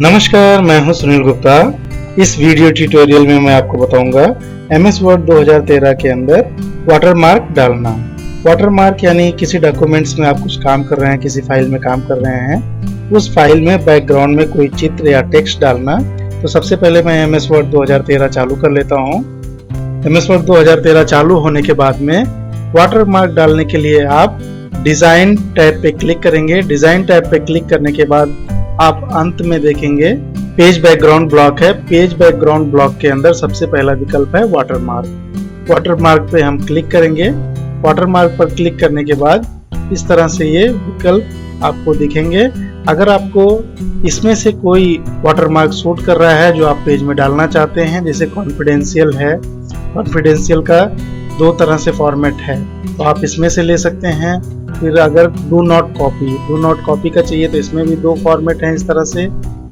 नमस्कार, मैं हूं सुनील गुप्ता। इस वीडियो ट्यूटोरियल में मैं आपको बताऊंगा MS वर्ड 2013 के अंदर वाटरमार्क डालना। वाटरमार्क यानी किसी डॉक्यूमेंट्स में आप कुछ काम कर रहे हैं, किसी फाइल में काम कर रहे हैं, उस फाइल में बैकग्राउंड में कोई चित्र या टेक्स्ट डालना। तो सबसे पहले मैं MS वर्ड 2013 चालू कर लेता हूं। MS वर्ड 2013 चालू होने के बाद में वाटरमार्क डालने के लिए आप डिज़ाइन टैब पे क्लिक करेंगे। डिज़ाइन टैब पे क्लिक करने के बाद आप अंत में देखेंगे पेज बैकग्राउंड ब्लॉक है। पेज बैकग्राउंड ब्लॉक के अंदर सबसे पहला विकल्प है वाटरमार्क। वाटरमार्क पे हम क्लिक करेंगे। वाटरमार्क पर क्लिक करने के बाद इस तरह से ये विकल्प आपको दिखेंगे। अगर आपको इसमें से कोई वाटरमार्क सूट कर रहा है जो आप पेज में डालना चाहते हैं, जैसे कॉन्फिडेंशियल है, कॉन्फिडेंशियल का दो तरह से फॉर्मेट है तो आप इसमें से ले सकते हैं। फिर अगर डू नॉट कॉपी का चाहिए तो इसमें भी दो फॉर्मेट हैं, इस तरह से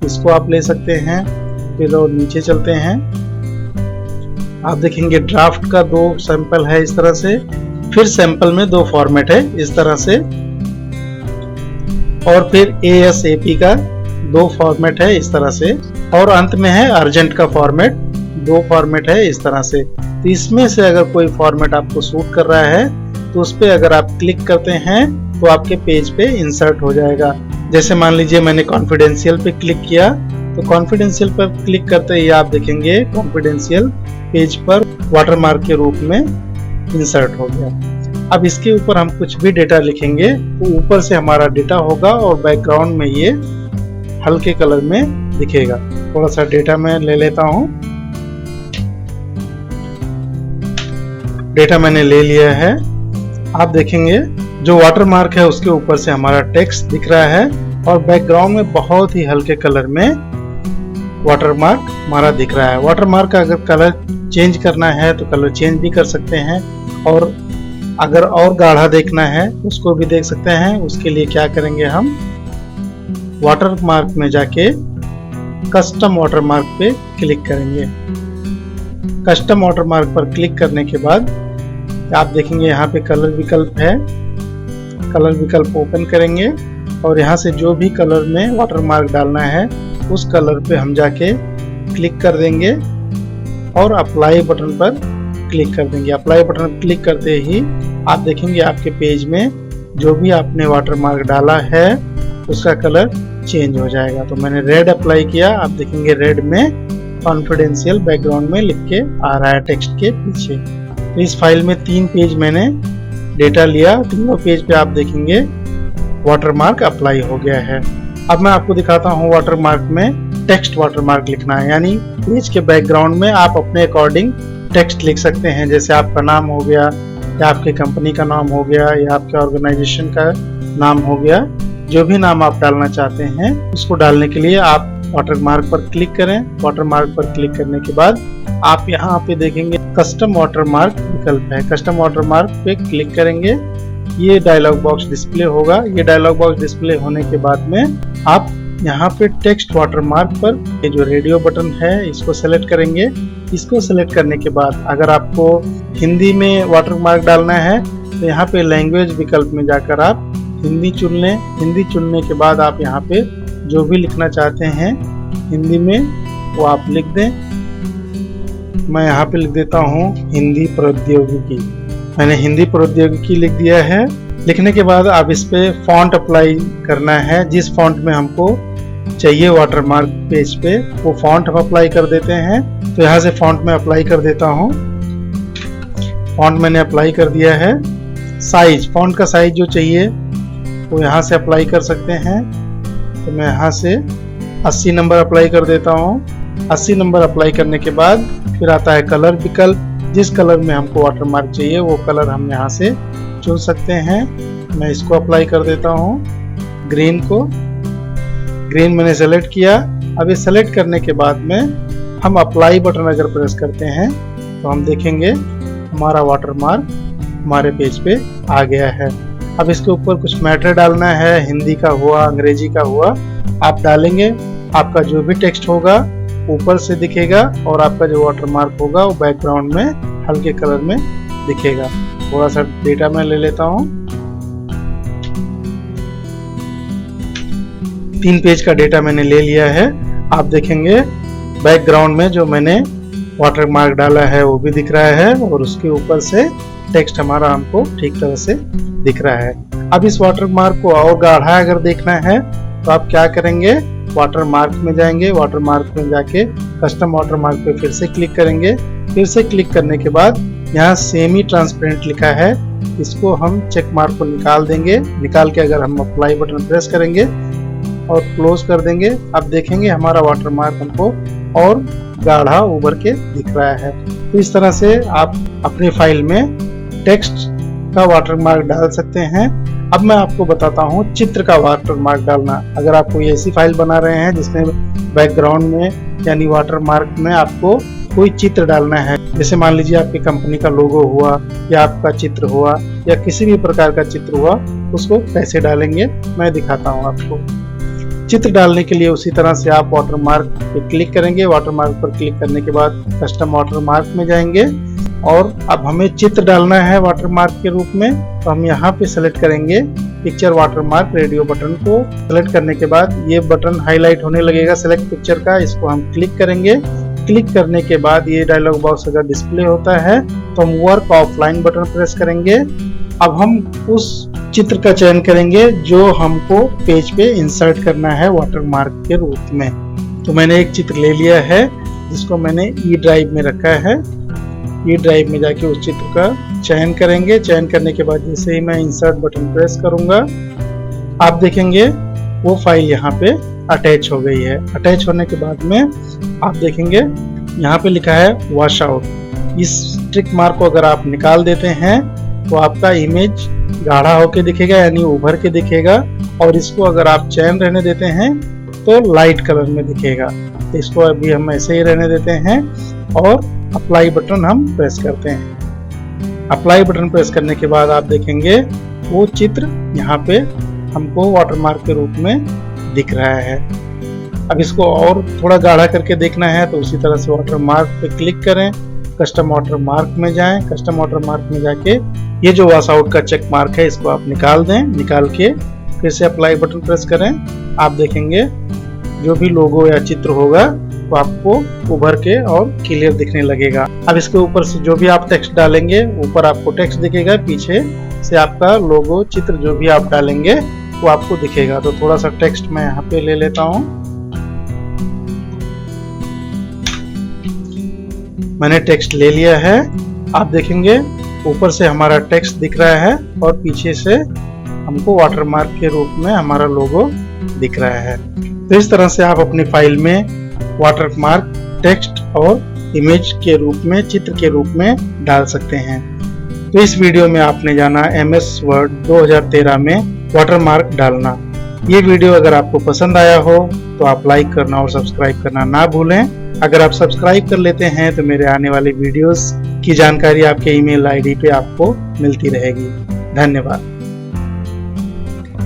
इसको आप ले सकते हैं। फिर और नीचे चलते हैं, आप देखेंगे ड्राफ्ट का दो सैंपल है इस तरह से, फिर सैंपल में दो फॉर्मेट है इस तरह से, और फिर ASAP का दो फॉर्मेट है इस तरह से, और अंत में है अर्जेंट का फॉर्मेट, दो फॉर्मेट है इस तरह से। तो इसमें से अगर कोई फॉर्मेट आपको सूट कर रहा है तो उस पर अगर आप क्लिक करते हैं तो आपके पेज पे इंसर्ट हो जाएगा। जैसे मान लीजिए मैंने कॉन्फिडेंशियल पे क्लिक किया तो कॉन्फिडेंशियल पर क्लिक करते ही आप देखेंगे कॉन्फिडेंशियल पेज पर वाटरमार्क के रूप में इंसर्ट हो गया। अब इसके ऊपर हम कुछ भी डेटा लिखेंगे तो ऊपर से हमारा डेटा होगा और बैकग्राउंड में ये हल्के कलर में दिखेगा। थोड़ा सा डेटा मैं ले लेता हूँ। डेटा मैंने ले लिया है। आप देखेंगे जो वाटरमार्क है उसके ऊपर से हमारा टेक्स्ट दिख रहा है और बैकग्राउंड में बहुत ही हल्के कलर में वाटरमार्क हमारा दिख रहा है। वाटरमार्क का अगर कलर चेंज करना है तो कलर चेंज भी कर सकते हैं, और अगर और गाढ़ा देखना है उसको भी देख सकते हैं। उसके लिए क्या करेंगे, हम वाटरमार्क में जाके कस्टम वाटरमार्क पे क्लिक करेंगे। कस्टम वाटरमार्क पर क्लिक करने के बाद आप देखेंगे यहाँ पे कलर विकल्प है। कलर विकल्प ओपन करेंगे और यहाँ से जो भी कलर में वाटरमार्क डालना है उस कलर पे हम जाके क्लिक कर देंगे और अप्लाई बटन पर क्लिक कर देंगे। अप्लाई बटन क्लिक करते ही आप देखेंगे आपके पेज में जो भी आपने वाटरमार्क डाला है उसका कलर चेंज हो जाएगा। तो मैंने रेड अप्लाई किया, आप देखेंगे रेड में कॉन्फिडेंशियल बैकग्राउंड में लिख के आ रहा है टेक्स्ट के पीछे। तो इस फाइल में 3 पेज मैंने डेटा लिया, तीनों पेज पे आप देखेंगे वाटरमार्क अप्लाई हो गया है। अब मैं आपको दिखाता हूँ वाटरमार्क में टेक्स्ट वाटरमार्क लिखना है, यानी पेज के बैकग्राउंड में आप अपने अकॉर्डिंग टेक्स्ट लिख सकते हैं। जैसे आपका नाम हो गया, या आपके कंपनी का नाम हो गया, या आपके ऑर्गेनाइजेशन का नाम हो गया, जो भी नाम आप डालना चाहते हैं उसको डालने के लिए आप वाटरमार्क पर क्लिक करें। वाटरमार्क पर क्लिक करने के बाद आप यहाँ पे देखेंगे कस्टम वाटरमार्क विकल्प है। कस्टम वाटरमार्क पे क्लिक करेंगे, ये डायलॉग बॉक्स डिस्प्ले होगा। ये डायलॉग बॉक्स डिस्प्ले होने के बाद में आप यहाँ पे टेक्स्ट वाटरमार्क पर ये जो रेडियो बटन है इसको सेलेक्ट करेंगे। इसको सेलेक्ट करने के बाद अगर आपको हिंदी में वाटरमार्क डालना है तो यहाँ पे लैंग्वेज विकल्प में जाकर आप हिंदी चुन लें। हिंदी चुनने के बाद आप यहाँ पे जो भी लिखना चाहते हैं हिंदी में वो आप लिख दें। मैं यहाँ पे लिख देता हूँ हिंदी प्रौद्योगिकी। मैंने हिंदी प्रौद्योगिकी लिख दिया है। लिखने के बाद आप इस पे फॉन्ट अप्लाई करना है। जिस फॉन्ट में हमको चाहिए वाटरमार्क पेज पे वो फॉन्ट हम अप्लाई कर देते हैं। तो यहाँ से फॉन्ट में अप्लाई कर देता हूँ। फॉन्ट मैंने अप्लाई कर दिया है। साइज, फॉन्ट का साइज जो चाहिए वो यहाँ से अप्लाई कर सकते हैं। तो मैं यहाँ से 80 नंबर अप्लाई कर देता हूँ। 80 नंबर अप्लाई करने के बाद फिर आता है कलर विकल्प। जिस कलर में हमको वाटरमार्क चाहिए वो कलर हम यहाँ से चुन सकते हैं। मैं इसको अप्लाई कर देता हूँ, ग्रीन को। ग्रीन मैंने सेलेक्ट किया। अब ये सेलेक्ट करने के बाद में हम अप्लाई बटन अगर प्रेस करते हैं तो हम देखेंगे हमारा वाटरमार्क हमारे पेज पे आ गया है। अब इसके ऊपर कुछ मैटर डालना है, हिंदी का हुआ, अंग्रेजी का हुआ, आप डालेंगे। आपका जो भी टेक्स्ट होगा ऊपर से दिखेगा और आपका जो वाटरमार्क होगा वो बैकग्राउंड में हल्के कलर में दिखेगा। थोड़ा सा डेटा मैं ले लेता हूँ। 3 पेज का डेटा मैंने ले लिया है। आप देखेंगे बैकग्राउंड में जो मैंने वाटर मार्क डाला है वो भी दिख रहा है और उसके ऊपर से टेक्स्ट हमारा हमको ठीक तरह से दिख रहा है। अब इस वाटर मार्क को और गाढ़ा अगर देखना है तो आप क्या करेंगे, वाटर मार्क में जाएंगे, वाटर मार्क में जाके कस्टम वाटर मार्क पे फिर से क्लिक करेंगे। फिर से क्लिक करने के बाद यहाँ सेमी ट्रांसपेरेंट लिखा है, इसको हम चेक मार्क को निकाल देंगे। निकाल के अगर हम अप्लाई बटन प्रेस करेंगे और क्लोज कर देंगे, अब देखेंगे हमारा वाटर मार्क हमको और गाढ़ा उभर के दिख रहा है। तो इस तरह से आप अपनी फाइल में टेक्स्ट का वाटर मार्क डाल सकते हैं। अब मैं आपको बताता हूँ चित्र का वाटर मार्क डालना। अगर आप कोई ऐसी फाइल बना रहे हैं जिसमें बैकग्राउंड में यानी वाटर मार्क में आपको कोई चित्र डालना है, जैसे मान लीजिए आपकी कंपनी का लोगो हुआ या आपका चित्र हुआ या किसी भी प्रकार का चित्र हुआ, उसको कैसे डालेंगे मैं दिखाता हूँ आपको। चित्र डालने के लिए उसी तरह से आप वाटर मार्क पे क्लिक करेंगे। वाटर मार्क पर क्लिक करने के बाद कस्टम वाटर मार्क में जाएंगे और अब हमें चित्र डालना है वाटर मार्क के रूप में, तो हम यहाँ पे सेलेक्ट करेंगे picture water mark radio button को। सेलेक्ट करने के बाद ये बटन हाईलाइट होने लगेगा सेलेक्ट पिक्चर का, इसको हम क्लिक करेंगे। क्लिक करने के बाद ये डायलॉग बॉक्स अगर डिस्प्ले होता है तो हम वर्क ऑफलाइन बटन प्रेस करेंगे। अब हम उस चित्र का चयन करेंगे जो हमको पेज पे इंसर्ट करना है वाटर मार्क के रूप में। तो मैंने एक चित्र ले लिया है जिसको मैंने ई ड्राइव में रखा है। ई ड्राइव में जाके उस चित्र का चयन करेंगे। चयन करने के बाद जैसे ही मैं इंसर्ट बटन प्रेस करूंगा, आप देखेंगे वो फाइल यहाँ पे अटैच हो गई है। अटैच होने के बाद में आप देखेंगे यहाँ पे लिखा है वॉश आउट। इस ट्रिक मार्क को अगर आप निकाल देते हैं तो आपका इमेज गाढ़ा होके दिखेगा यानी उभर के दिखेगा, और इसको अगर आप चयन रहने देते हैं तो लाइट कलर में दिखेगा। तो इसको अभी हम ऐसे ही रहने देते हैं और अप्लाई बटन हम प्रेस करते हैं। अप्लाई बटन प्रेस करने के बाद आप देखेंगे वो चित्र यहाँ पे हमको वाटरमार्क के रूप में दिख रहा है। अब इसको और थोड़ा गाढ़ा करके देखना है तो उसी तरह से वाटरमार्क पे क्लिक करें, कस्टम वाटरमार्क में जाएं। कस्टम वाटरमार्क में जाके ये जो वॉश आउट का चेक मार्क है इसको आप निकाल दें। निकाल के फिर से अप्लाई बटन प्रेस करें। आप देखेंगे जो भी लोगो या चित्र होगा वो आपको उभर के और क्लियर दिखने लगेगा। अब इसके ऊपर से जो भी आप टेक्स्ट डालेंगे ऊपर आपको टेक्स्ट दिखेगा, पीछे से आपका लोगो चित्र जो भी आप डालेंगे वो आपको दिखेगा। तो थोड़ा सा टेक्स्ट मैं यहाँ पे ले लेता हूँ। मैंने टेक्स्ट ले लिया है। आप देखेंगे ऊपर से हमारा टेक्स्ट दिख रहा है और पीछे से हमको वाटरमार्क के रूप में हमारा लोगो दिख रहा है। तो इस तरह से आप अपनी फाइल में वाटरमार्क टेक्स्ट और इमेज के रूप में, चित्र के रूप में डाल सकते हैं। तो इस वीडियो में आपने जाना MS वर्ड 2013 में वाटरमार्क डालना। ये वीडियो अगर आपको पसंद आया हो तो आप लाइक करना और सब्सक्राइब करना ना भूलें। अगर आप सब्सक्राइब कर लेते हैं तो मेरे आने वाले वीडियोस की जानकारी आपके ईमेल ID पे आपको मिलती रहेगी। धन्यवाद।